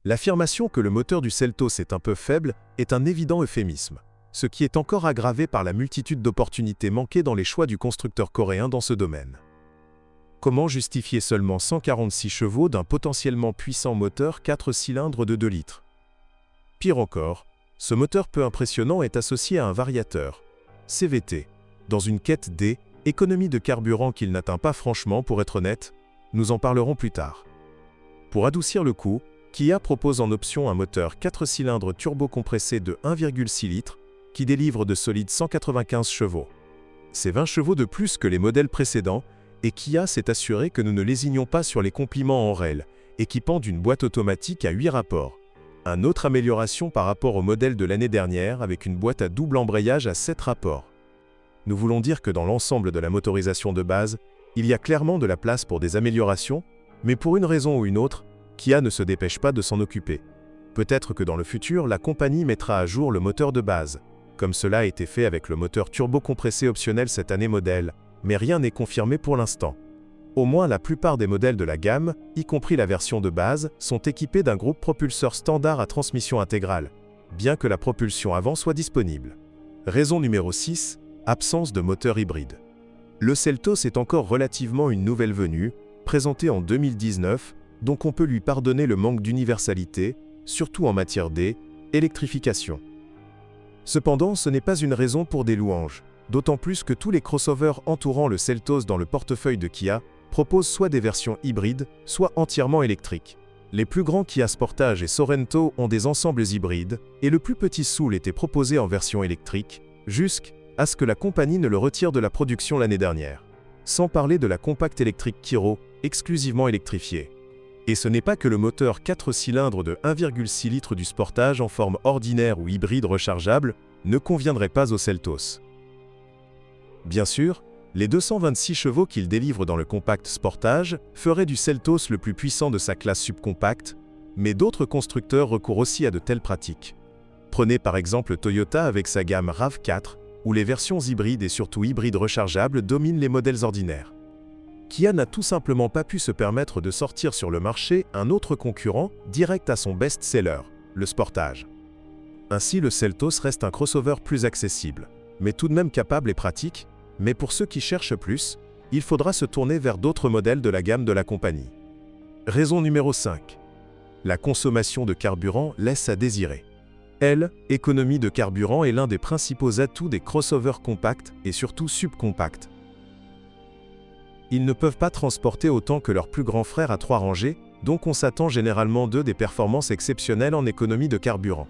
L'affirmation que le moteur du Seltos est un peu faible est un évident euphémisme, ce qui est encore aggravé par la multitude d'opportunités manquées dans les choix du constructeur coréen dans ce domaine. Comment justifier seulement 146 chevaux d'un potentiellement puissant moteur 4 cylindres de 2 litres? Pire encore, ce moteur peu impressionnant est associé à un variateur, CVT, dans une quête d'économie de carburant qu'il n'atteint pas franchement pour être honnête, nous en parlerons plus tard. Pour adoucir le coup, Kia propose en option un moteur 4 cylindres turbo-compressé de 1,6 litres qui délivre de solides 195 chevaux. C'est 20 chevaux de plus que les modèles précédents et Kia s'est assuré que nous ne lésinions pas sur les compliments en REL, équipant d'une boîte automatique à 8 rapports. Une autre amélioration par rapport au modèle de l'année dernière avec une boîte à double embrayage à 7 rapports. Nous voulons dire que dans l'ensemble de la motorisation de base, il y a clairement de la place pour des améliorations, mais pour une raison ou une autre, Kia ne se dépêche pas de s'en occuper. Peut-être que dans le futur, la compagnie mettra à jour le moteur de base, comme cela a été fait avec le moteur turbo-compressé optionnel cette année modèle, mais rien n'est confirmé pour l'instant. Au moins la plupart des modèles de la gamme, y compris la version de base, sont équipés d'un groupe propulseur standard à transmission intégrale, bien que la propulsion avant soit disponible. Raison numéro 6, absence de moteur hybride. Le Seltos est encore relativement une nouvelle venue, présentée en 2019, donc on peut lui pardonner le manque d'universalité, surtout en matière d'électrification. Cependant, ce n'est pas une raison pour des louanges, d'autant plus que tous les crossovers entourant le Seltos dans le portefeuille de Kia proposent soit des versions hybrides, soit entièrement électriques. Les plus grands Kia Sportage et Sorento ont des ensembles hybrides, et le plus petit Soul était proposé en version électrique, jusqu'à ce que la compagnie ne le retire de la production l'année dernière. Sans parler de la compacte électrique Kiro, exclusivement électrifiée. Et ce n'est pas que le moteur 4 cylindres de 1,6 litres du Sportage en forme ordinaire ou hybride rechargeable ne conviendrait pas au Seltos. Bien sûr, les 226 chevaux qu'il délivre dans le compact Sportage feraient du Seltos le plus puissant de sa classe subcompacte, mais d'autres constructeurs recourent aussi à de telles pratiques. Prenez par exemple Toyota avec sa gamme RAV4, où les versions hybrides et surtout hybrides rechargeables dominent les modèles ordinaires. Kia n'a tout simplement pas pu se permettre de sortir sur le marché un autre concurrent direct à son best-seller, le Sportage. Ainsi, le Seltos reste un crossover plus accessible, mais tout de même capable et pratique, mais pour ceux qui cherchent plus, il faudra se tourner vers d'autres modèles de la gamme de la compagnie. Raison numéro 5. La consommation de carburant laisse à désirer. L'économie de carburant est l'un des principaux atouts des crossovers compacts et surtout subcompacts. Ils ne peuvent pas transporter autant que leurs plus grands frères à 3 rangées, donc on s'attend généralement d'eux des performances exceptionnelles en économie de carburant.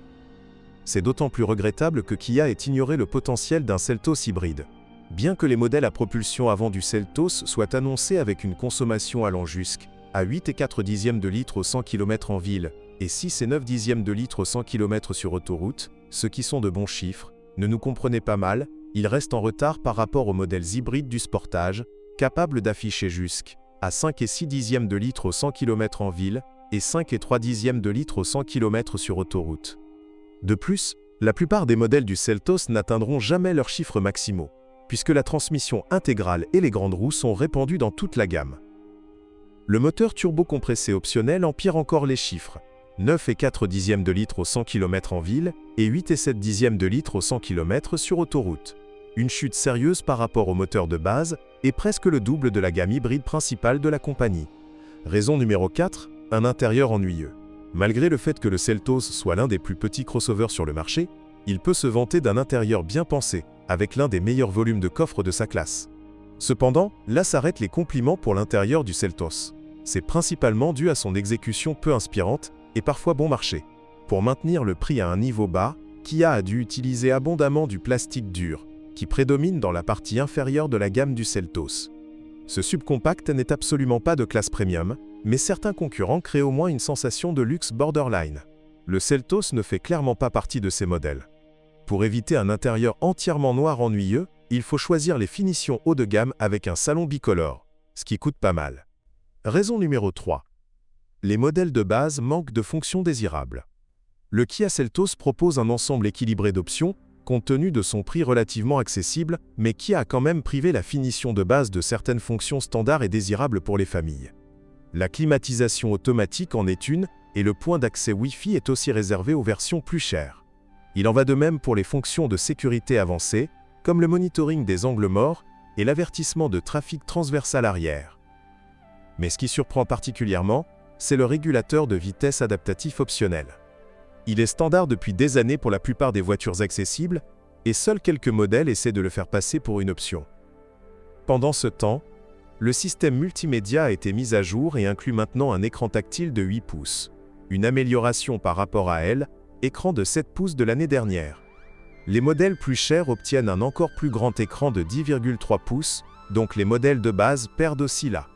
C'est d'autant plus regrettable que Kia ait ignoré le potentiel d'un Seltos hybride. Bien que les modèles à propulsion avant du Seltos soient annoncés avec une consommation allant jusqu'à 8,4 de litre au 100 km en ville et 6,9 de litre au 100 km sur autoroute, ce qui sont de bons chiffres, ne nous comprenez pas mal, ils restent en retard par rapport aux modèles hybrides du Sportage, capables d'afficher jusqu'à 5,6 de litre au 100 km en ville et 5,3 de litre au 100 km sur autoroute. De plus, la plupart des modèles du Seltos n'atteindront jamais leurs chiffres maximaux, puisque la transmission intégrale et les grandes roues sont répandues dans toute la gamme. Le moteur turbo-compressé optionnel empire encore les chiffres, 9,4 de litre au 100 km en ville et 8,7 de litre au 100 km sur autoroute. Une chute sérieuse par rapport au moteur de base et presque le double de la gamme hybride principale de la compagnie. Raison numéro 4, un intérieur ennuyeux. Malgré le fait que le Seltos soit l'un des plus petits crossovers sur le marché, il peut se vanter d'un intérieur bien pensé, avec l'un des meilleurs volumes de coffre de sa classe. Cependant, là s'arrêtent les compliments pour l'intérieur du Seltos. C'est principalement dû à son exécution peu inspirante et parfois bon marché. Pour maintenir le prix à un niveau bas, Kia a dû utiliser abondamment du plastique dur, qui prédomine dans la partie inférieure de la gamme du Seltos. Ce subcompact n'est absolument pas de classe premium, mais certains concurrents créent au moins une sensation de luxe borderline. Le Seltos ne fait clairement pas partie de ces modèles. Pour éviter un intérieur entièrement noir ennuyeux, il faut choisir les finitions haut de gamme avec un salon bicolore, ce qui coûte pas mal. Raison numéro 3. Les modèles de base manquent de fonctions désirables. Le Kia Seltos propose un ensemble équilibré d'options, compte tenu de son prix relativement accessible, mais qui a quand même privé la finition de base de certaines fonctions standards et désirables pour les familles. La climatisation automatique en est une, et le point d'accès Wi-Fi est aussi réservé aux versions plus chères. Il en va de même pour les fonctions de sécurité avancées, comme le monitoring des angles morts et l'avertissement de trafic transversal arrière. Mais ce qui surprend particulièrement, c'est le régulateur de vitesse adaptatif optionnel. Il est standard depuis des années pour la plupart des voitures accessibles, et seuls quelques modèles essaient de le faire passer pour une option. Pendant ce temps, le système multimédia a été mis à jour et inclut maintenant un écran tactile de 8 pouces, une amélioration par rapport à écran de 7 pouces de l'année dernière. Les modèles plus chers obtiennent un encore plus grand écran de 10,3 pouces, donc les modèles de base perdent aussi là.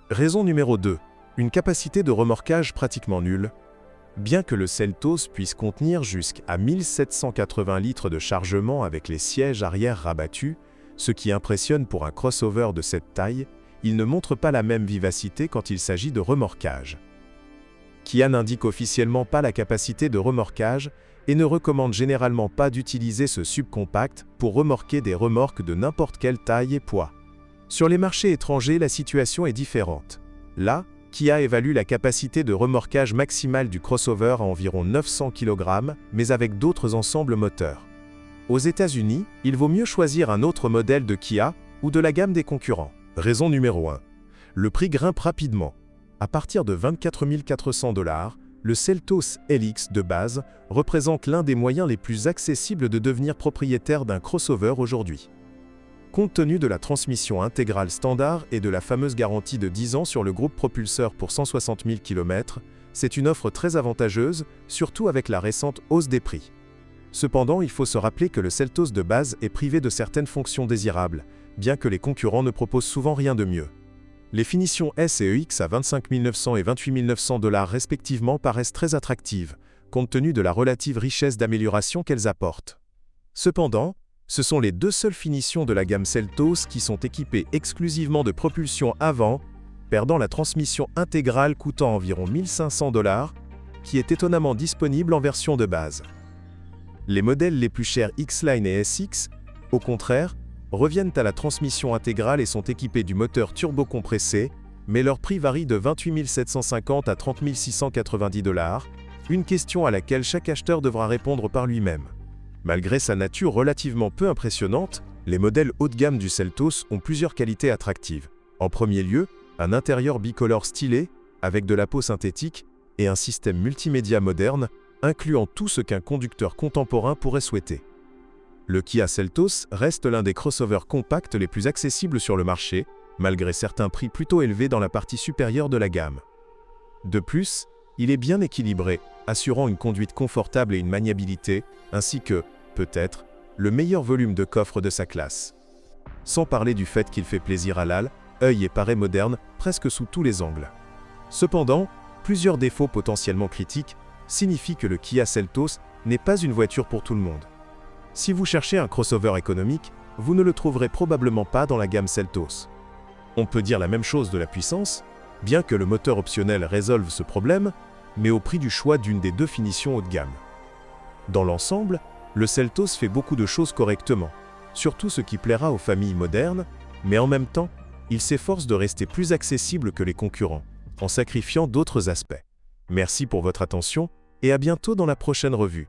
Raison numéro 2. Une capacité de remorquage pratiquement nulle. Bien que le Seltos puisse contenir jusqu'à 1780 litres de chargement avec les sièges arrière rabattus, ce qui impressionne pour un crossover de cette taille, il ne montre pas la même vivacité quand il s'agit de remorquage. Kia n'indique officiellement pas la capacité de remorquage et ne recommande généralement pas d'utiliser ce subcompact pour remorquer des remorques de n'importe quelle taille et poids. Sur les marchés étrangers, la situation est différente. Là, Kia évalue la capacité de remorquage maximale du crossover à environ 900 kg, mais avec d'autres ensembles moteurs. Aux États-Unis, il vaut mieux choisir un autre modèle de Kia ou de la gamme des concurrents. Raison numéro 1. Le prix grimpe rapidement. À partir de 24 400 $, le Seltos LX de base représente l'un des moyens les plus accessibles de devenir propriétaire d'un crossover aujourd'hui. Compte tenu de la transmission intégrale standard et de la fameuse garantie de 10 ans sur le groupe propulseur pour 160 000 km, c'est une offre très avantageuse, surtout avec la récente hausse des prix. Cependant, il faut se rappeler que le Seltos de base est privé de certaines fonctions désirables, bien que les concurrents ne proposent souvent rien de mieux. Les finitions S et EX à 25 900 et 28 900 $ respectivement paraissent très attractives, compte tenu de la relative richesse d'amélioration qu'elles apportent. Cependant, ce sont les deux seules finitions de la gamme Seltos qui sont équipées exclusivement de propulsion avant, perdant la transmission intégrale coûtant environ 1500 $, qui est étonnamment disponible en version de base. Les modèles les plus chers X-Line et SX, au contraire, reviennent à la transmission intégrale et sont équipés du moteur turbo-compressé, mais leur prix varie de 28 750 à 30 690 $, une question à laquelle chaque acheteur devra répondre par lui-même. Malgré sa nature relativement peu impressionnante, les modèles haut de gamme du Seltos ont plusieurs qualités attractives. En premier lieu, un intérieur bicolore stylé, avec de la peau synthétique, et un système multimédia moderne, incluant tout ce qu'un conducteur contemporain pourrait souhaiter. Le Kia Seltos reste l'un des crossovers compacts les plus accessibles sur le marché, malgré certains prix plutôt élevés dans la partie supérieure de la gamme. De plus, il est bien équilibré, assurant une conduite confortable et une maniabilité, ainsi que, peut-être, le meilleur volume de coffre de sa classe. Sans parler du fait qu'il fait plaisir à l'œil, œil et parais moderne, presque sous tous les angles. Cependant, plusieurs défauts potentiellement critiques signifient que le Kia Seltos n'est pas une voiture pour tout le monde. Si vous cherchez un crossover économique, vous ne le trouverez probablement pas dans la gamme Seltos. On peut dire la même chose de la puissance, bien que le moteur optionnel résolve ce problème, mais au prix du choix d'une des deux finitions haut de gamme. Dans l'ensemble, le Seltos fait beaucoup de choses correctement, surtout ce qui plaira aux familles modernes, mais en même temps, il s'efforce de rester plus accessible que les concurrents, en sacrifiant d'autres aspects. Merci pour votre attention et à bientôt dans la prochaine revue.